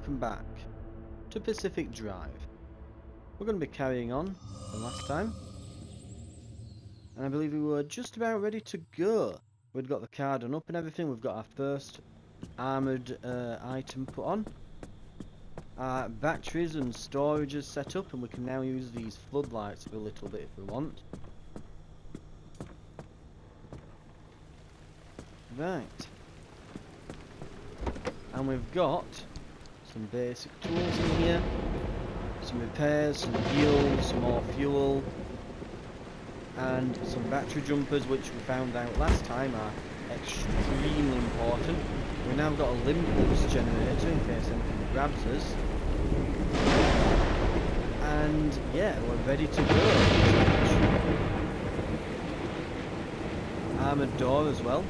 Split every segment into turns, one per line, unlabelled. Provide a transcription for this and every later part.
welcome back to Pacific Drive. We're going to be carrying on from last time, and I believe we were just about ready to go. We'd got the car done up and everything. We've got our first armoured item put on. Our batteries and storages set up, and we can now use these floodlights for a little bit if we want. Right. And we've got some basic tools in here. Some repairs, some heals, some more fuel. And some battery jumpers, which we found out last time are extremely important. We've now got a limpulse generator in case anything grabs us. And yeah, we're ready to go. Armoured door as well.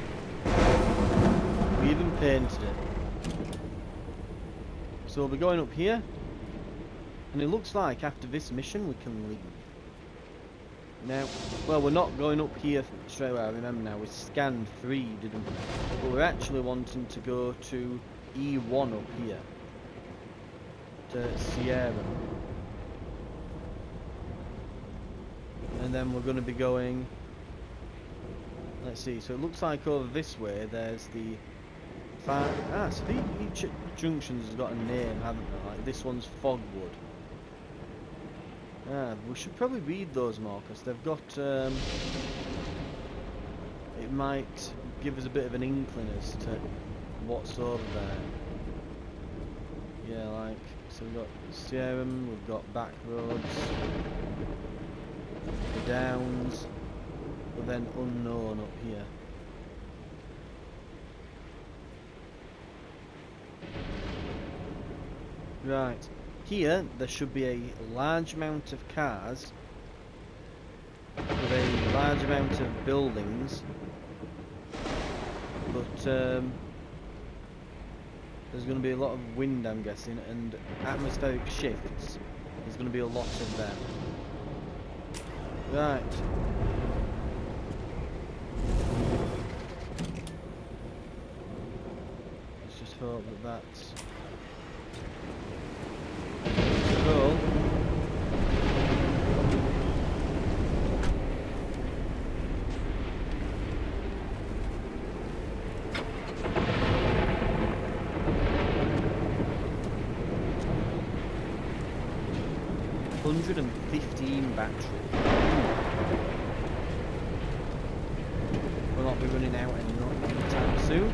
We even painted it. So we'll be going up here. And it looks like after this mission we can leave. Now, well, we're not going up here straight away, I remember now. We scanned 3, didn't we? But we're actually wanting to go to E1 up here. To Sierra. And then we're going to be going... Let's see, so it looks like over this way there's the... so each junction's got a name, haven't they? Like this one's Fogwood. We should probably read those more, because they've got, it might give us a bit of an inkling as to what's over there. Yeah, like, so we've got Serum, we've got back roads, the Downs, but then unknown up here. Right. Here, there should be a large amount of cars with a large amount of buildings, but there's going to be a lot of wind, I'm guessing, and atmospheric shifts. There's going to be a lot of them. Right. Let's just hope that that's... Cool. $115 battery. We'll not be running out anytime soon.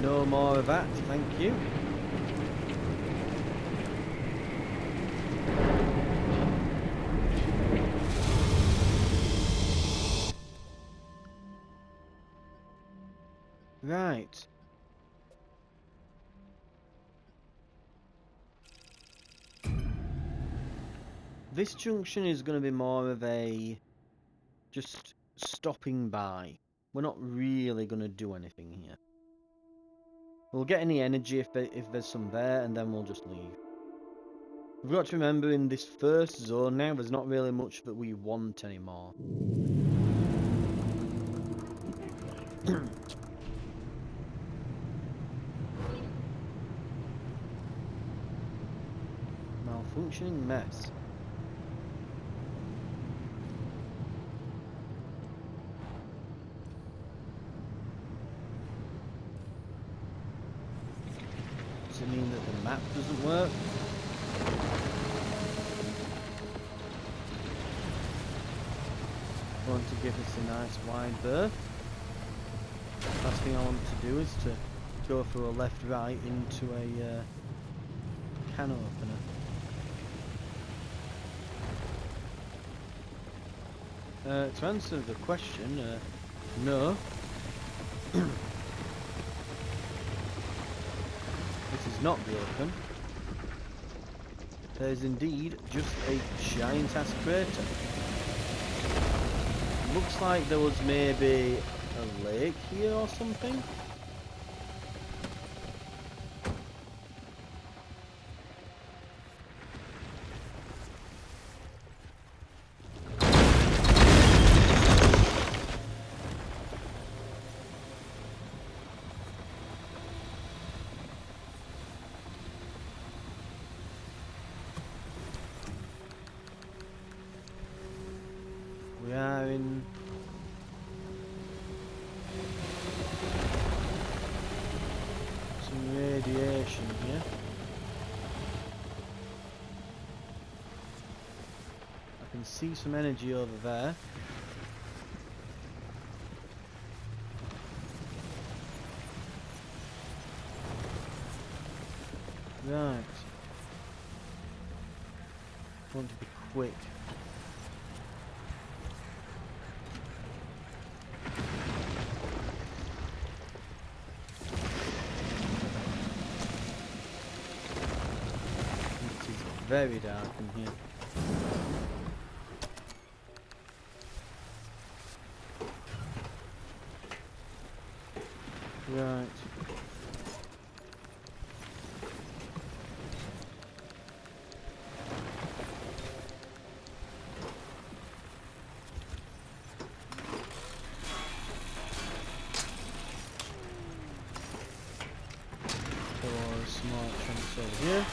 No more of that, thank you. Right. This junction is going to be more of a just stopping by. We're not really going to do anything here. We'll get any energy if there's some there, and then we'll just leave. We've got to remember, in this first zone now, there's not really much that we want anymore. Malfunctioning mess. Does it mean that the map doesn't work? Want to give us a nice wide berth. Last thing I want to do is to go for a left-right into a can opener. To answer the question, no. It is not broken. There is indeed just a giant-ass crater. Looks like there was maybe a lake here or something. We are in... some radiation here. I can see some energy over there. Right. Want to be quick. It is very dark in here. Right. Small chunks over here.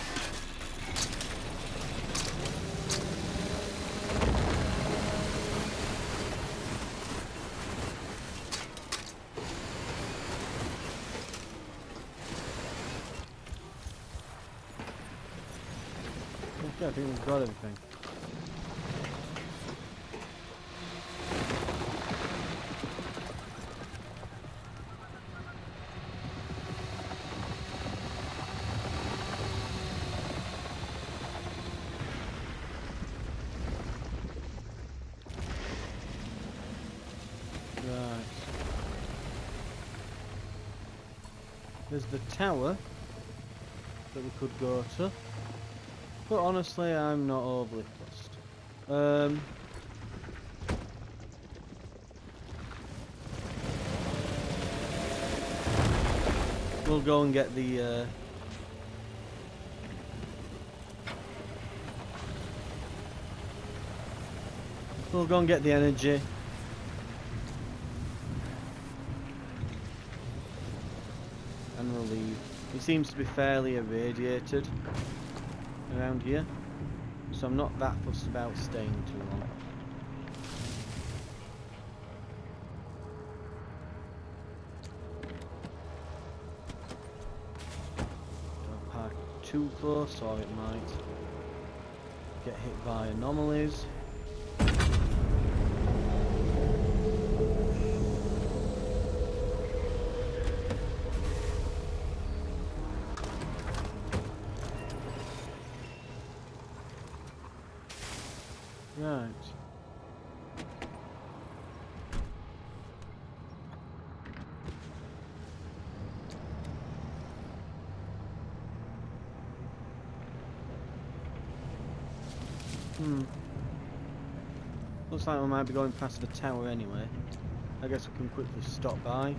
Okay, I think we've got everything. Right. There's the tower that we could go to, but honestly I'm not overly fussed. We'll go and get the energy. And we'll leave. It seems to be fairly irradiated around here, so I'm not that fussed about staying too long. Don't park too close or it might get hit by anomalies. Right. Looks like we might be going past the tower anyway. I guess we can quickly stop by.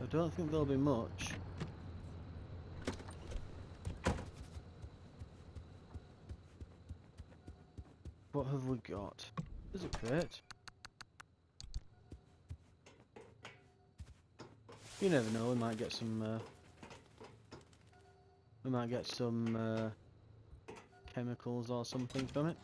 I don't think there'll be much. What have we got? There's a crate. You never know, we might get some chemicals or something from it.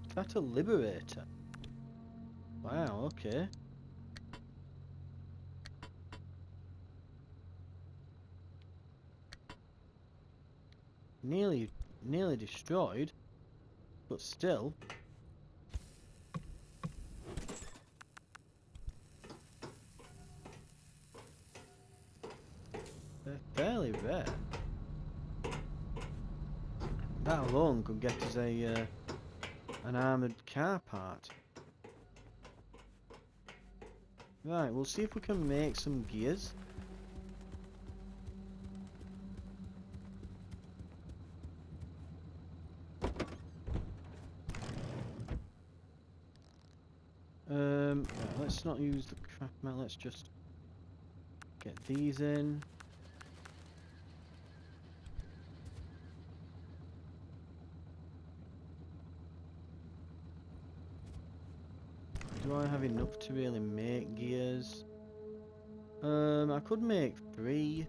Is that a liberator? Wow, okay. Nearly destroyed, but still. They're fairly rare. That alone could get us a an armoured car part. Right, we'll see if we can make some gears. Right, let's not use the craft metal, let's just Get these in. Do I have enough to really make gears? I could make 3.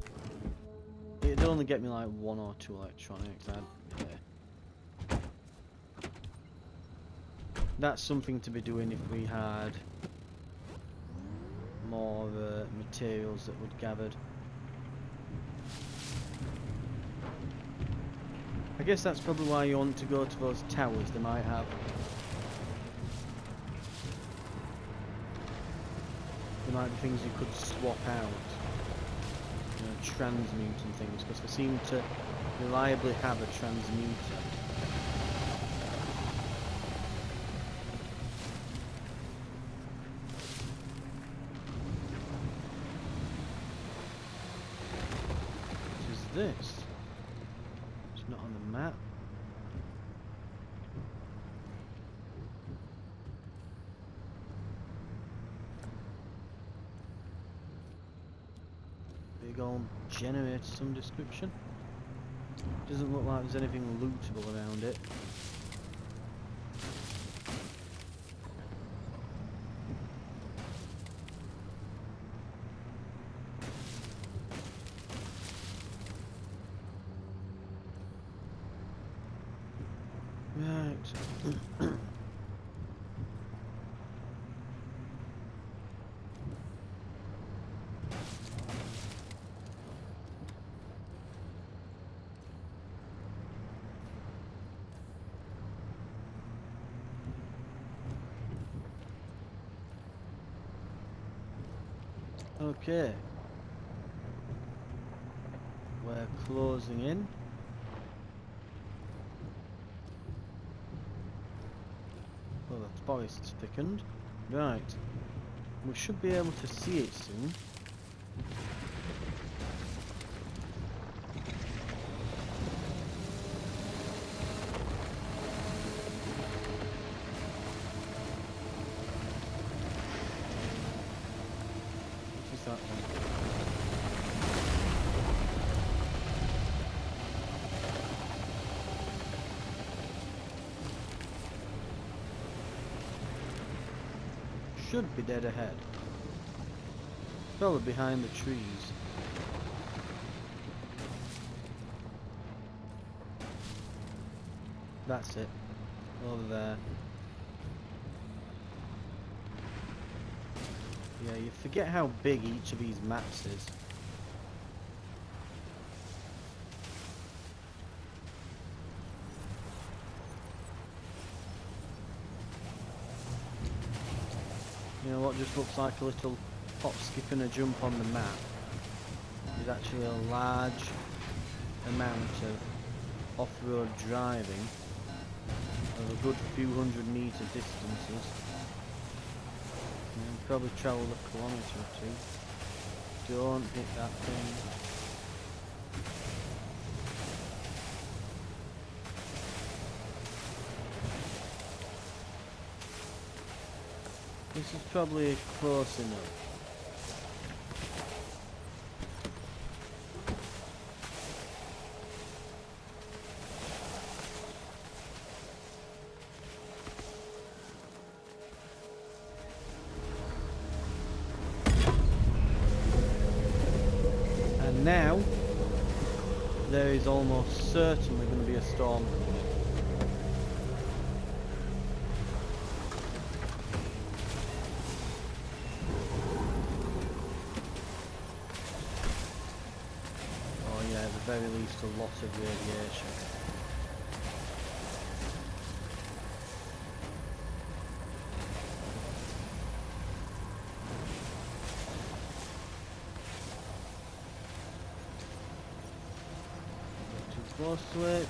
It'd only get me like 1 or 2 electronics. Yeah. That's something to be doing if we had more materials that we'd gathered. I guess that's probably why you want to go to those towers. They might have. There might be things you could swap out. You know, transmuting things, because they seem to reliably have a transmuter. What is this? It's not on the map. Big old generator of some description. Doesn't look like there's anything lootable around it. Right. Okay. We're closing in. Well, the forest's thickened. Right. We should be able to see it soon. What is that one? Should be dead ahead. Probably behind the trees. That's it. Over there. Yeah, you forget how big each of these maps is. You know what just looks like a little hop, skip and a jump on the map is actually a large amount of off-road driving of a good few 100-metre distances. You know, probably travel a kilometre or 2. Don't hit that thing. This is probably close enough. And now, there is almost certainly going to be a storm coming. At the very least a lot of radiation. Not too close to it.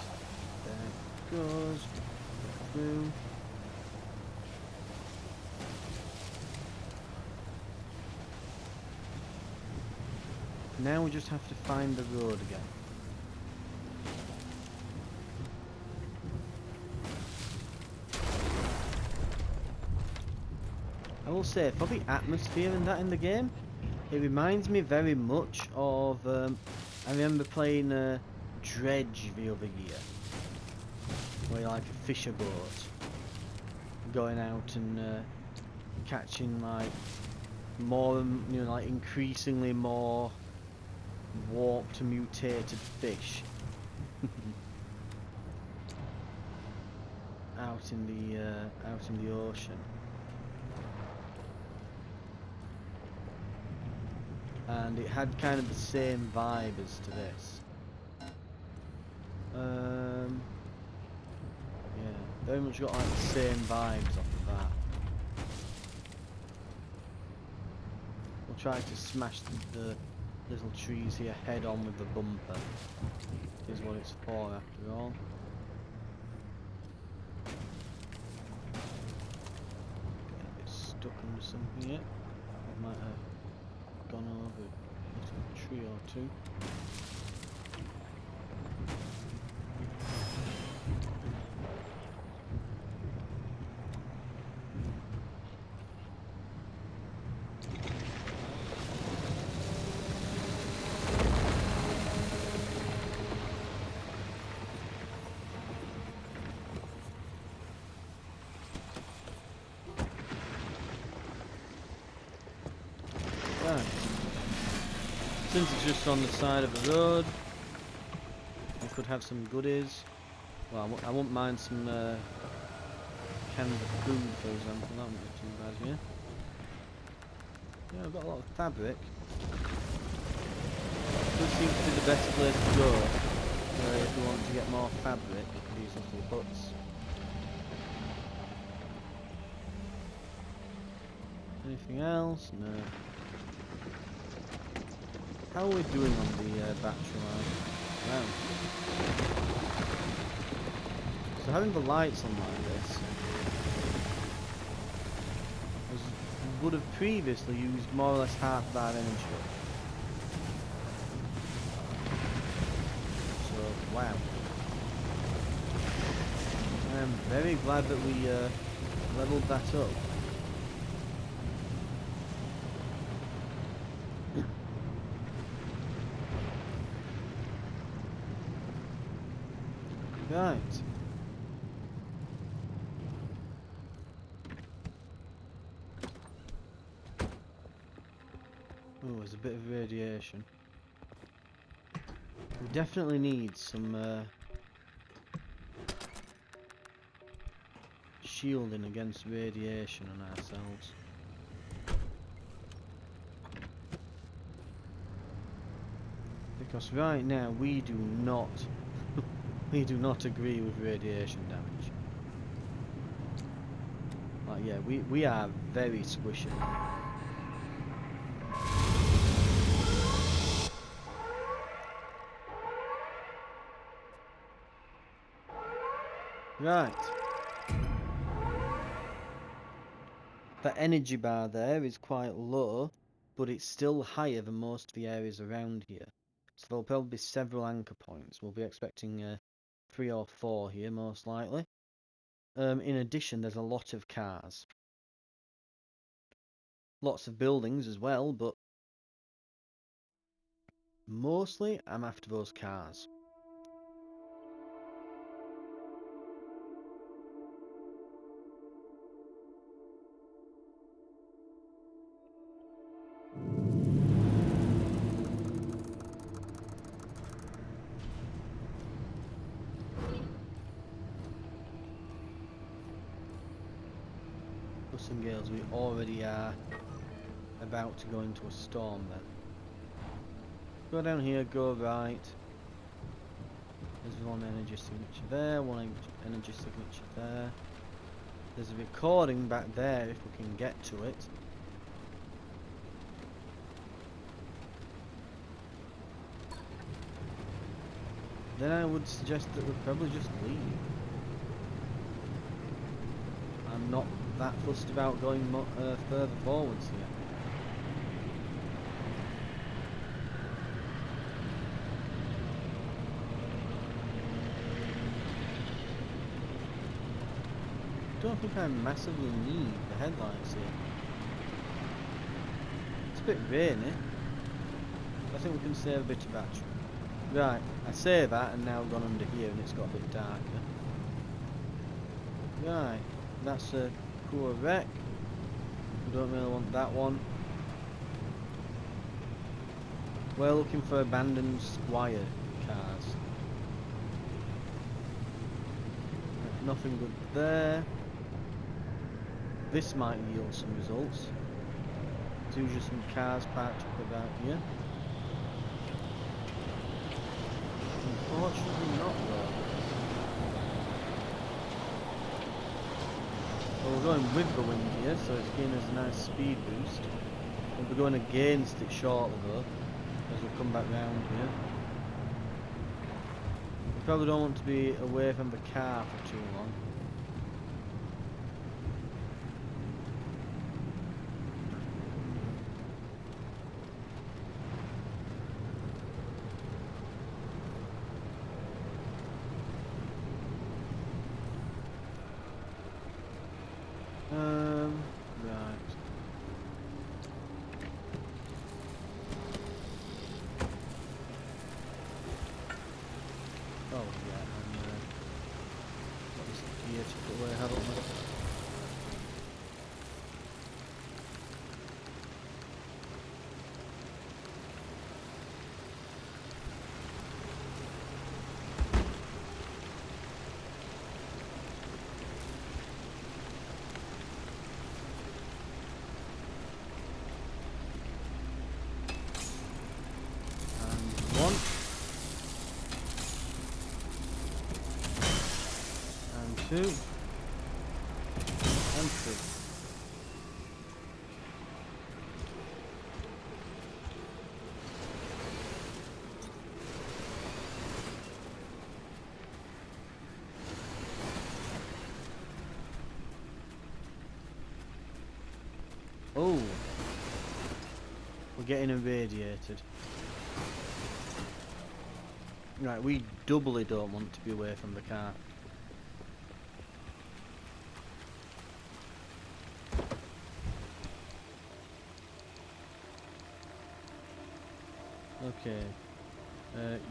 There it goes. Through. Now we just have to find the road again. I will say, for the atmosphere and that in the game, It reminds me very much of, I remember playing Dredge the other year, where you're like a fisher boat, going out and catching like more and, you know, like increasingly more warped and mutated fish out in the ocean. And it had kind of the same vibe as to this. Yeah, very much got like the same vibes off of that. We'll try to smash the little trees here head on with the bumper. Is what it's for after all. Getting a bit stuck under something here. I might have gone over a little tree or two. Since it's just on the side of the road, I could have some goodies. Well, I wouldn't mind some canned food, for example. That wouldn't be too bad here. Yeah, I've got a lot of fabric. This seems to be the best place to go if you want to get more fabric. These little huts. Anything else? No. How are we doing on the battery life? Wow. So having the lights on like this would have previously used more or less half of our energy. So, wow. I am very glad that we leveled that up. Right. Oh, there's a bit of radiation. We definitely need some shielding against radiation on ourselves. Because right now we do not we do not agree with radiation damage. Like, yeah, we are very squishy. Right. The energy bar there is quite low, but it's still higher than most of the areas around here. So there'll probably be several anchor points. We'll be expecting 3 or 4 here, most likely. In addition, there's a lot of cars. Lots of buildings as well, but mostly I'm after those cars. Some gales, we already are about to go into a storm then. Go down here, go right. There's one energy signature there, one energy signature there. There's a recording back there if we can get to it. Then I would suggest that we probably just leave. I'm not that fussed about going further forwards here. Don't think I massively need the headlights here. a bit rainy. I think we can save a bit of battery. Right, I say that and now I've gone under here and it's got a bit darker. Right, that's a poor wreck. We don't really want that one. We're looking for abandoned squire cars. Right, nothing good there. This might yield some results. There's usually some cars parked up about here. Unfortunately not though. Well, we're going with the wind here, so it's giving us a nice speed boost. We'll be going against it shortly though, as we come back round here. We probably don't want to be away from the car for too long. Right. Oh yeah, and got this gear to put away, haven't we? One and two and three. Oh, we're getting irradiated. Right, we doubly don't want to be away from the car. Okay,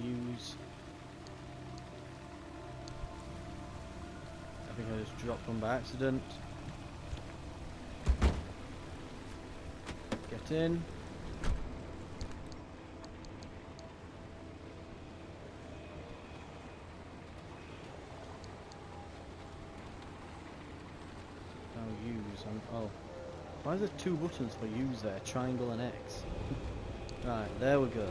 use... I think I just dropped one by accident. Get in. Use on, oh, why is there two buttons for use there? Triangle and X. Right, there we go.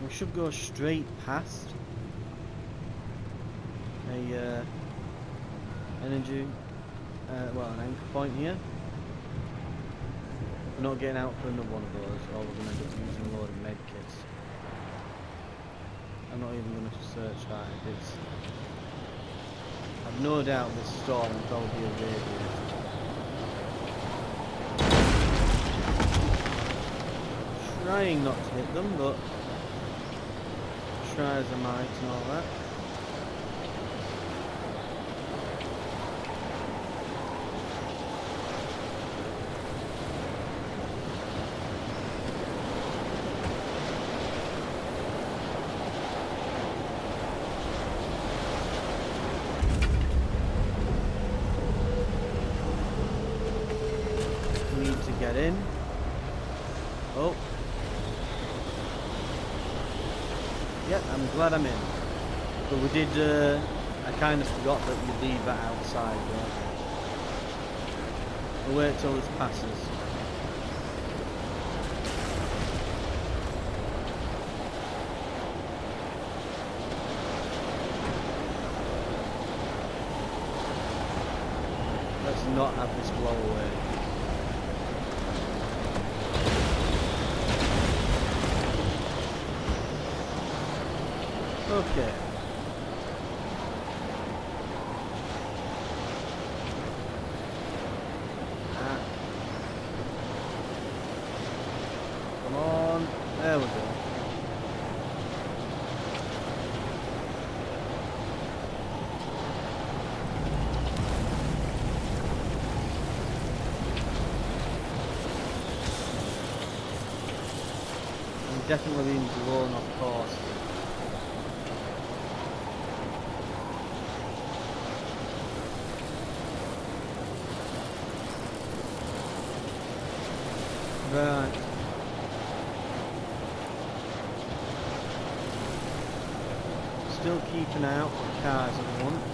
We should go straight past a energy, well, an anchor point here. We're not getting out for another one of those, or we're going to end up using a load of med kits. I'm not even going to search that. It's... I've no doubt this storm will probably be irradiated. Trying not to hit them, but try as I might and all that. Get in. Oh. Yeah, I'm glad I'm in. But we did, I kind of forgot that you leave that outside, don't you? We'll wait till this passes. Let's not have this blow away. Okay. Come on. There we go. definitely been blown off course. Right. Still keeping out for cars at once.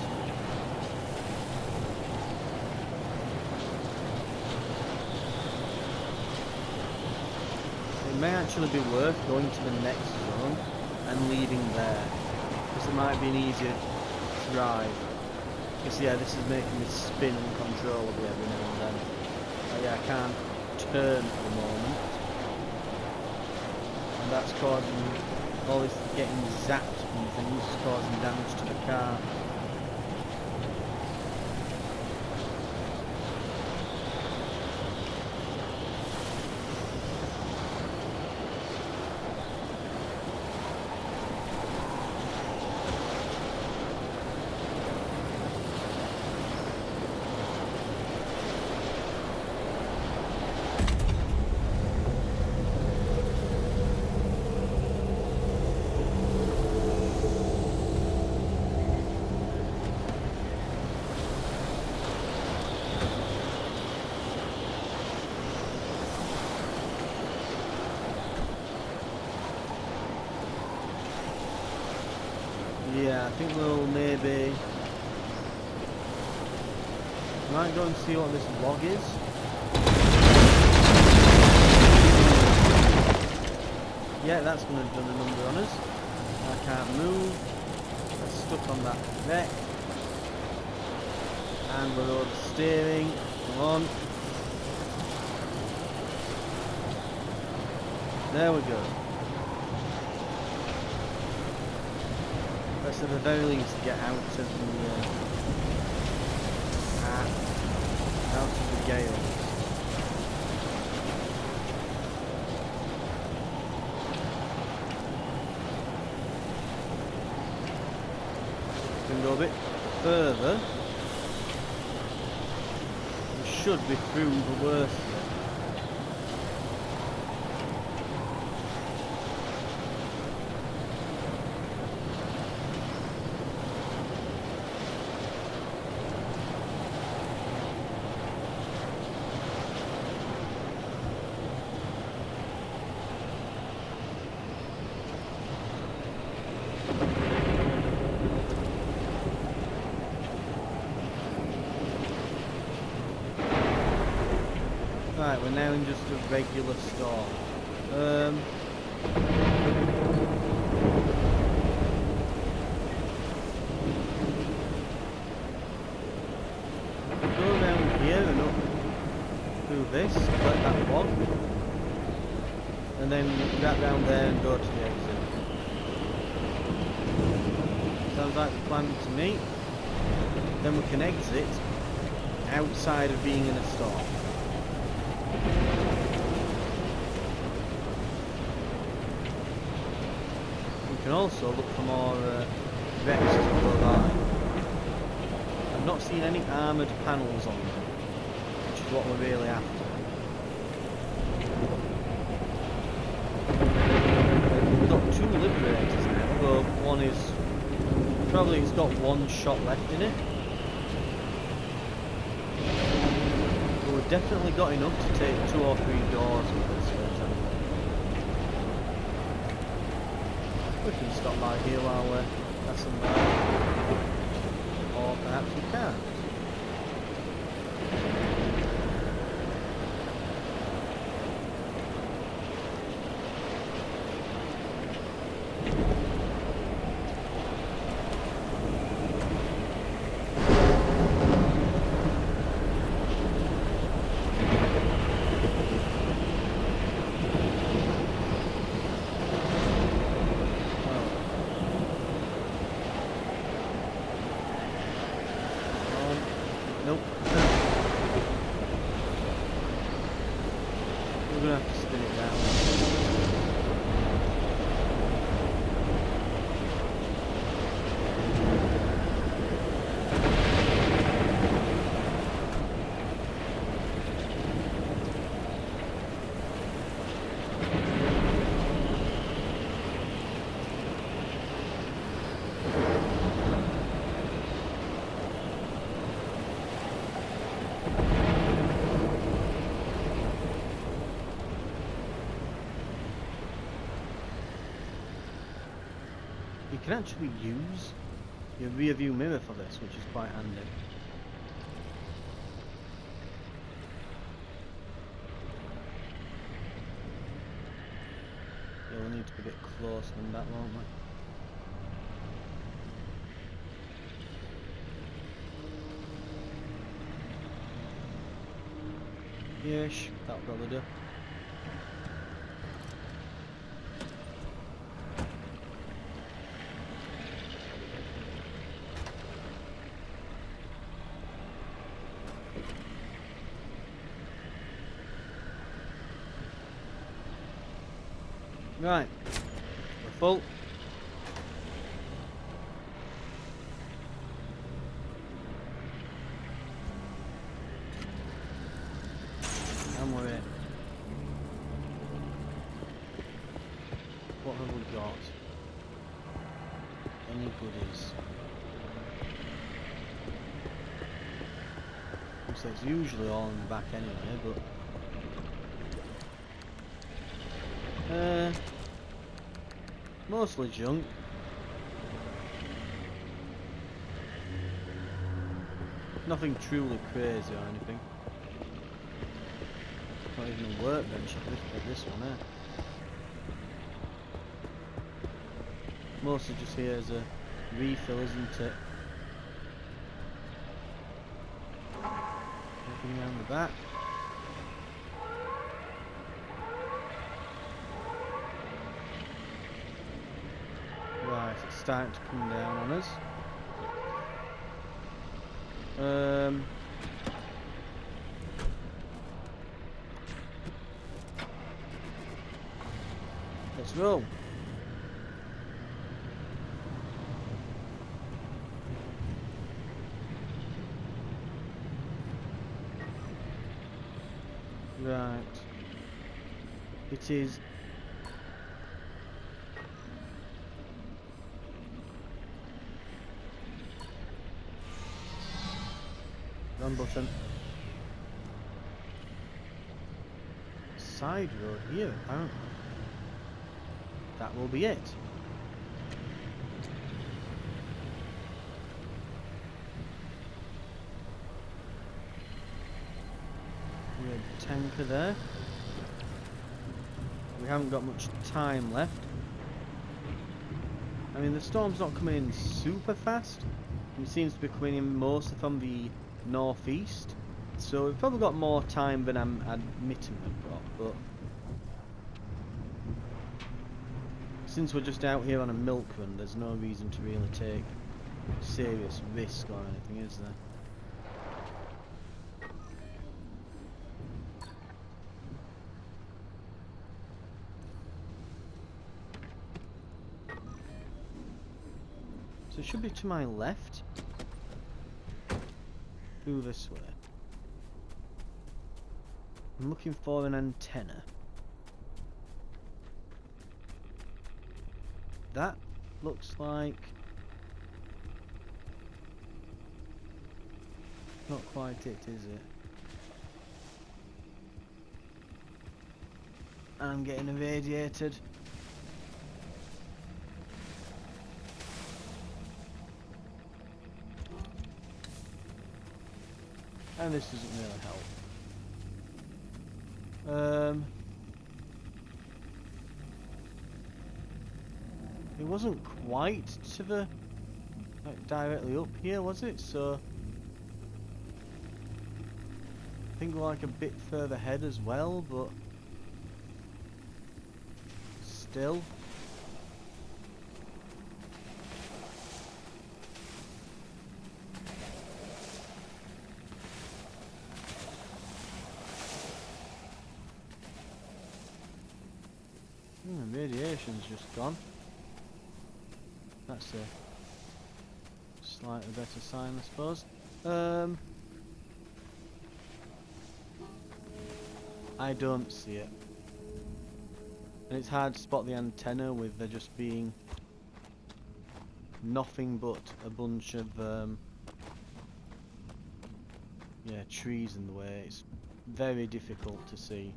It may actually be worth going to the next zone and leaving there, because it might be an easier drive. Because yeah, this is making me spin uncontrollably every now and then. Yeah, I can't turn at the moment, and that's causing all this getting zapped and things, causing damage to the car. Yeah, I think we'll maybe might go and see what this log is. Yeah, that's going to have done a number on us. I can't move. I'm stuck on that wreck. And we're over steering. Come on. There we go. Let's at the very least get out of the gales. Can go a bit further. We should be through the worst of it. Right, we're now in just a regular storm. Go around here and up through this, collect that log, and then wrap down there and go to the exit. Sounds like the plan to me. Then we can exit outside of being in a storm. We can also look for more wrecks to go by. I've not seen any armoured panels on them, which is what we're really after. We've got 2 liberators now, but one is probably, it's got 1 shot left in it. But we've definitely got enough to take 2 or 3 doors with us. We can stop by here while we're passing by, or perhaps we can't. Nope. We're gonna have to spin it down. You can actually use your rear view mirror for this, which is quite handy. Yeah, we'll need to be a bit closer than that, won't we? Yes, that'll probably do. Right, we're full. And we're in. What have we got? Any goodies? So it's usually all in the back anyway, but mostly junk. Nothing truly crazy or anything. Not even a workbench at this one, eh? Mostly just here as a refill, isn't it? Looking around the back. Right, it's starting to come down on us. Let's roll. Right. It is. Run button. Side road here, apparently. That will be it. We have a tanker there. We haven't got much time left. I mean, the storm's not coming in super fast. It seems to be coming in mostly from the northeast. So we've probably got more time than I'm admitting we've got, but since we're just out here on a milk run, there's no reason to really take serious risk or anything, is there? So it should be to my left. Through this way. I'm looking for an antenna. That looks like... not quite it, is it? I'm getting irradiated. And this doesn't really help. It wasn't quite to the like directly up here, was it? So I think we're like a bit further ahead as well, but still. Radiation's just gone. That's a slightly better sign, I suppose. I don't see it. And it's hard to spot the antenna with there just being nothing but a bunch of yeah, trees in the way. It's very difficult to see.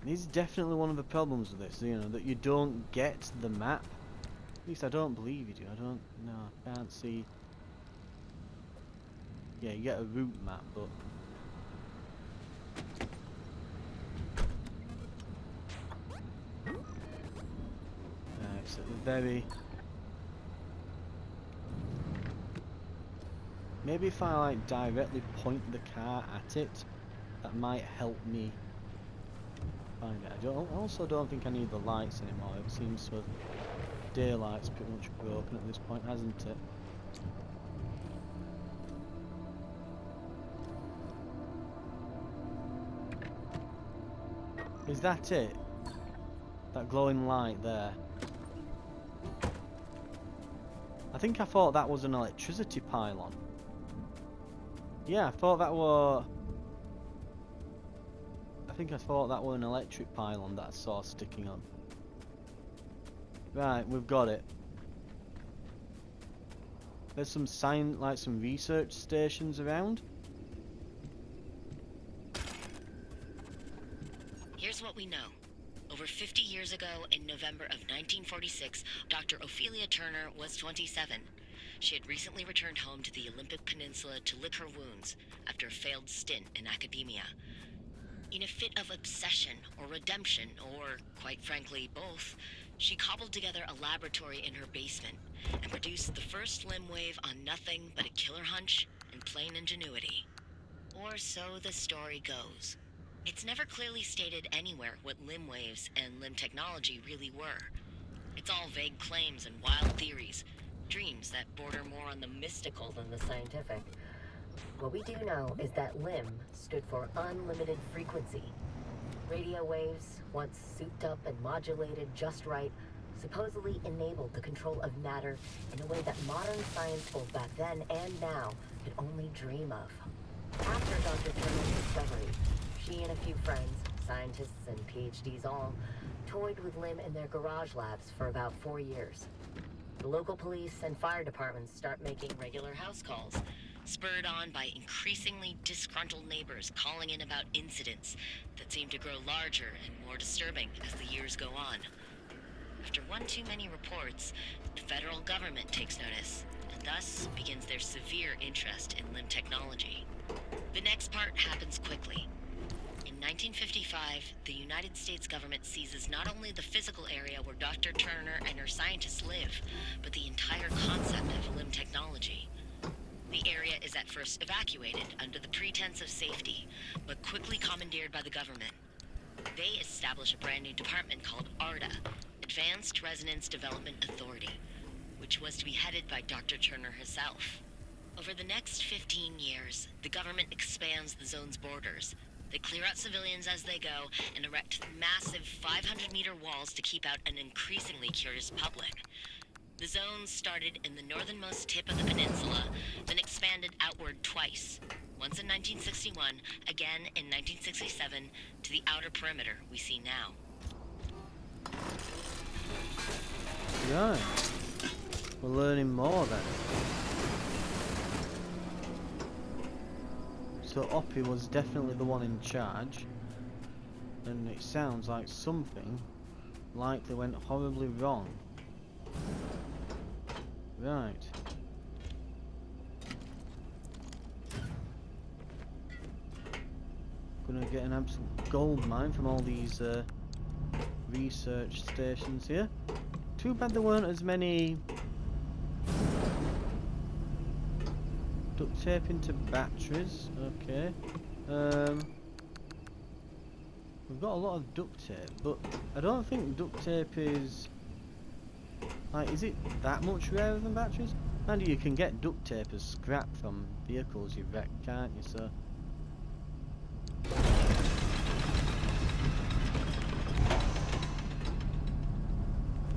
This is definitely one of the problems with this, you know, that you don't get the map. At least I don't believe you do. I don't, no, I can't see. Yeah, you get a route map, but... it's at the very... Maybe if I like directly point the car at it, that might help me find it. I also don't think I need the lights anymore. It seems to have daylight's pretty much broken at this point, hasn't it? Is that it? That glowing light there? I think I thought that was an electricity pylon. Yeah, I thought that were... I think I thought that were an electric pylon that I saw sticking on. Right, we've got it. There's some some research stations around.
Here's what we know. Over 50 years ago, in November of 1946, Dr. Ophelia Turner was 27. She had recently returned home to the Olympic Peninsula to lick her wounds after a failed stint in academia. In a fit of obsession or redemption, or, quite frankly, both, she cobbled together a laboratory in her basement and produced the first limb wave on nothing but a killer hunch and plain ingenuity. Or so the story goes. It's never clearly stated anywhere what limb waves and limb technology really were. It's all vague claims and wild theories, dreams that border more on the mystical than the scientific. What we do know is that limb stood for unlimited frequency. Radio waves, once souped up and modulated just right, supposedly enabled the control of matter in a way that modern science both back then and now could only dream of. After Dr. Turner's discovery, she and a few friends, scientists and PhDs all, toyed with limb in their garage labs for about 4 years. The local police and fire departments start making regular house calls, spurred on by increasingly disgruntled neighbors calling in about incidents that seem to grow larger and more disturbing as the years go on. After one too many reports, the federal government takes notice, and thus begins their severe interest in limb technology. The next part happens quickly. In 1955, the United States government seizes not only the physical area where Dr. Turner and her scientists live, but the entire concept of limb technology. The area is at first evacuated under the pretense of safety, but quickly commandeered by the government. They establish a brand new department called ARDA, Advanced Resonance Development Authority, which was to be headed by Dr. Turner herself. Over the next 15 years, the government expands the zone's borders. They clear out civilians as they go and erect massive 500-meter walls to keep out an increasingly curious public. The zone started in the northernmost tip of the peninsula, then expanded outward twice. Once in 1961, again in 1967, to the outer perimeter we see now.
Right. We're learning more then. So Oppie was definitely the one in charge, and it sounds like something likely went horribly wrong. Right. Gonna get an absolute gold mine from all these research stations here. Too bad there weren't as many duct tape into batteries. Okay. We've got a lot of duct tape, but I don't think duct tape is... Like, is it that much rarer than batteries? And you can get duct tape as scrap from vehicles you wreck, can't you, so...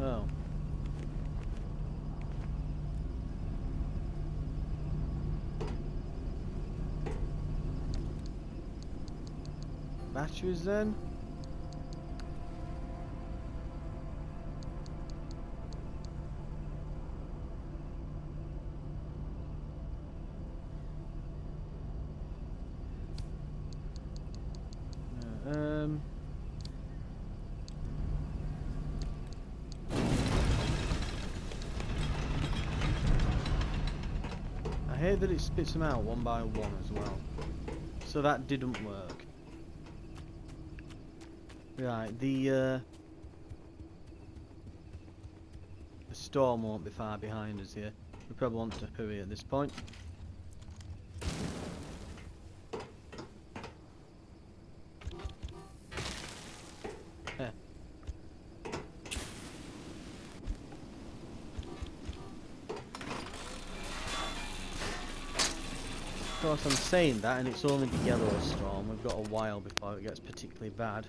Oh. Batteries then? hate that it spits them out one by one as well. So that didn't work. Right, the storm won't be far behind us here. We probably want to hurry at this point. Of course, I'm saying that, and it's only the yellow storm. We've got a while before it gets particularly bad.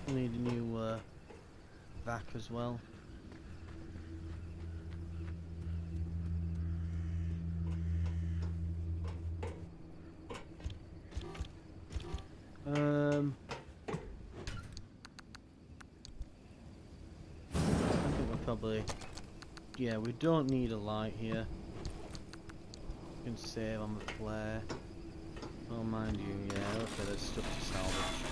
Need a new vac as well. I think we're probably, yeah, we don't need a light here. We can save on the flare. Oh, mind you, yeah, okay, there's stuff to salvage.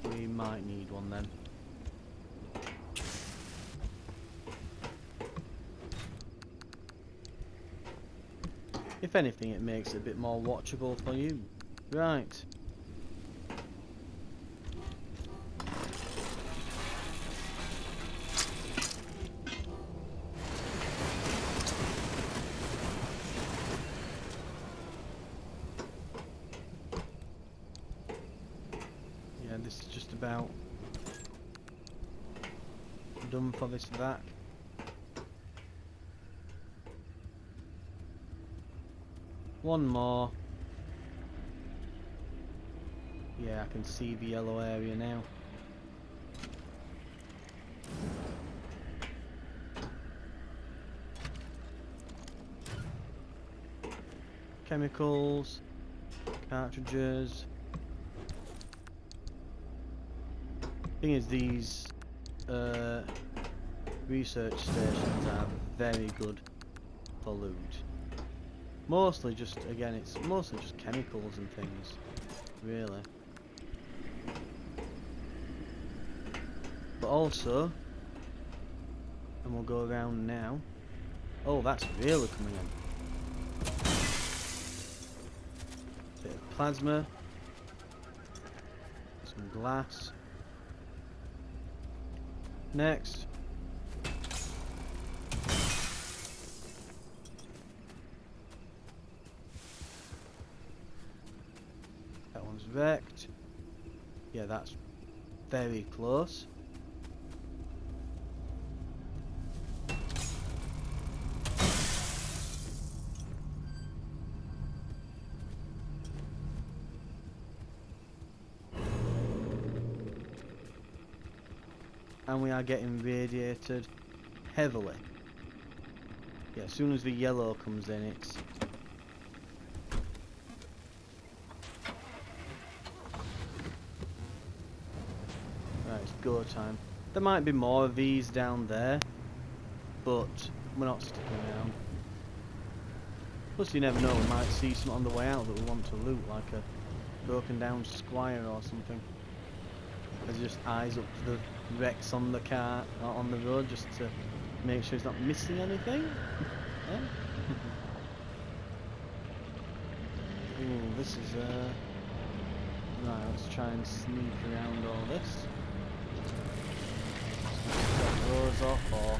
We might need one then. If anything, it makes it a bit more watchable for you. Right. Yeah, this is just about done for this vac. One more. Yeah, I can see the yellow area now. Chemicals, cartridges. Thing is, these research stations are very good for loot. Mostly just, again, it's mostly just chemicals and things, really. But also, and we'll go around now. Oh, that's really coming in. Bit of plasma. Some glass. Next. That one's wrecked. Yeah, that's very close. And we are getting radiated heavily. Yeah, as soon as the yellow comes in, it's... Right, it's go time. There might be more of these down there, but we're not sticking around. Plus, you never know, we might see something on the way out that we want to loot, like a broken down squire or something. There's just eyes up to the wrecks on the car, on the road, just to make sure he's not missing anything. Yeah. Ooh, this is right, let's try and sneak around all this. Set those off, or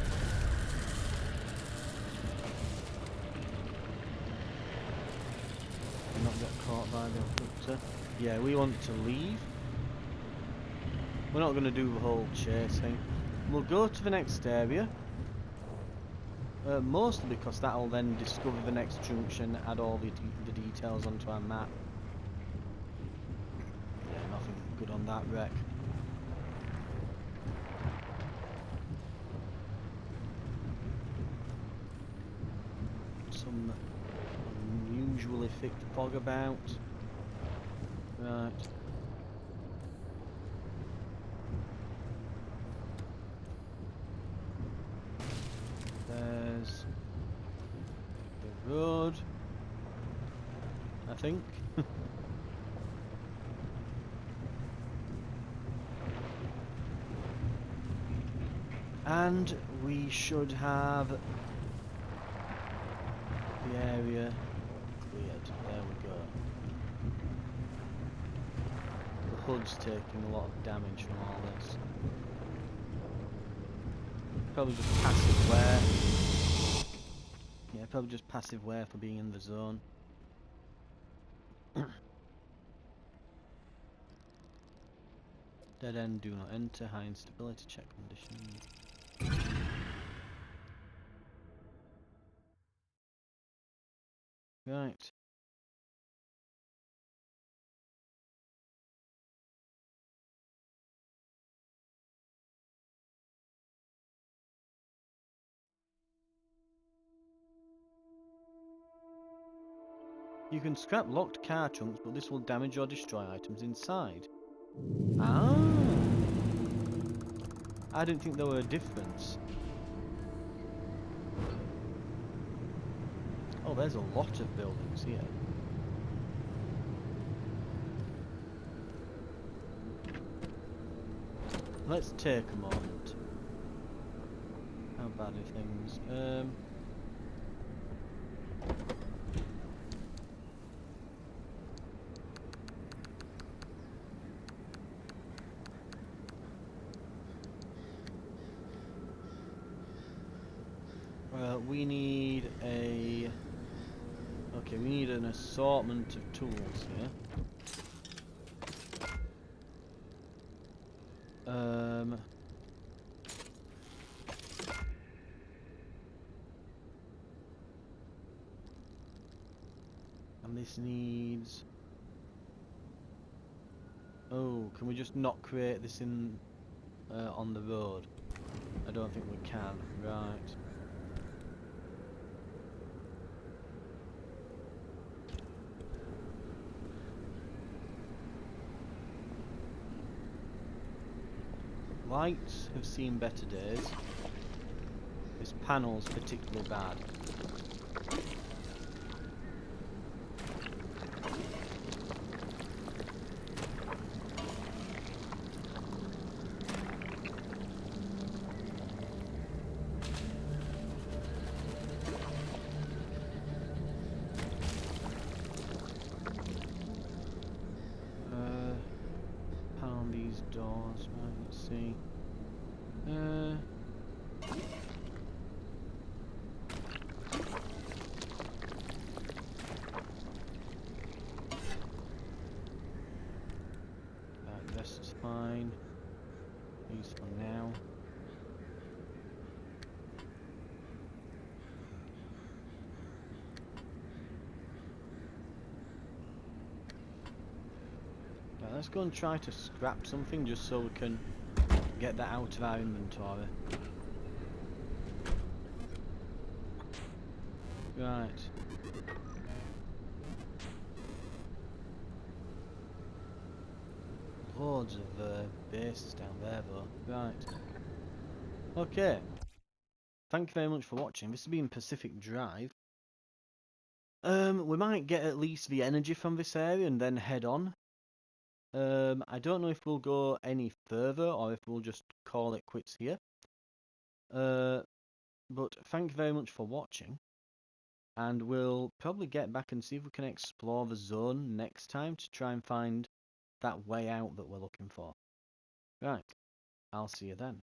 not get caught by the filter. Yeah, we want to leave. We're not going to do the whole chase thing. We'll go to the next area. Mostly because that'll then discover the next junction, add all the details onto our map. Yeah, nothing good on that wreck. Some unusually thick fog about. Right. There's the road, I think. And we should have the area cleared. There we go. The HUD's taking a lot of damage from all this. Probably just passive wear. Yeah, probably just passive wear for being in the zone. Dead end, do not enter, high instability, check conditions. Right. You can scrap locked car trunks, but this will damage or destroy items inside. Ah! I didn't think there were a difference. Oh, there's a lot of buildings here. Let's take a moment. How bad are things? We need a... Okay, we need an assortment of tools here. And this needs... Oh, can we just not create this in on the road? I don't think we can. Right. Lights have seen better days. This panel's particularly bad. Panel these doors, right, let's see. That's fine. These for now. Right, let's go and try to scrap something just so we can get that out of our inventory. Right. Loads of bases down there though. Right. Okay. Thank you very much for watching. This has been Pacific Drive. We might get at least the energy from this area and then head on. I don't know if we'll go any further or if we'll just call it quits here. But thank you very much for watching. And we'll probably get back and see if we can explore the zone next time to try and find that way out that we're looking for. Right, I'll see you then.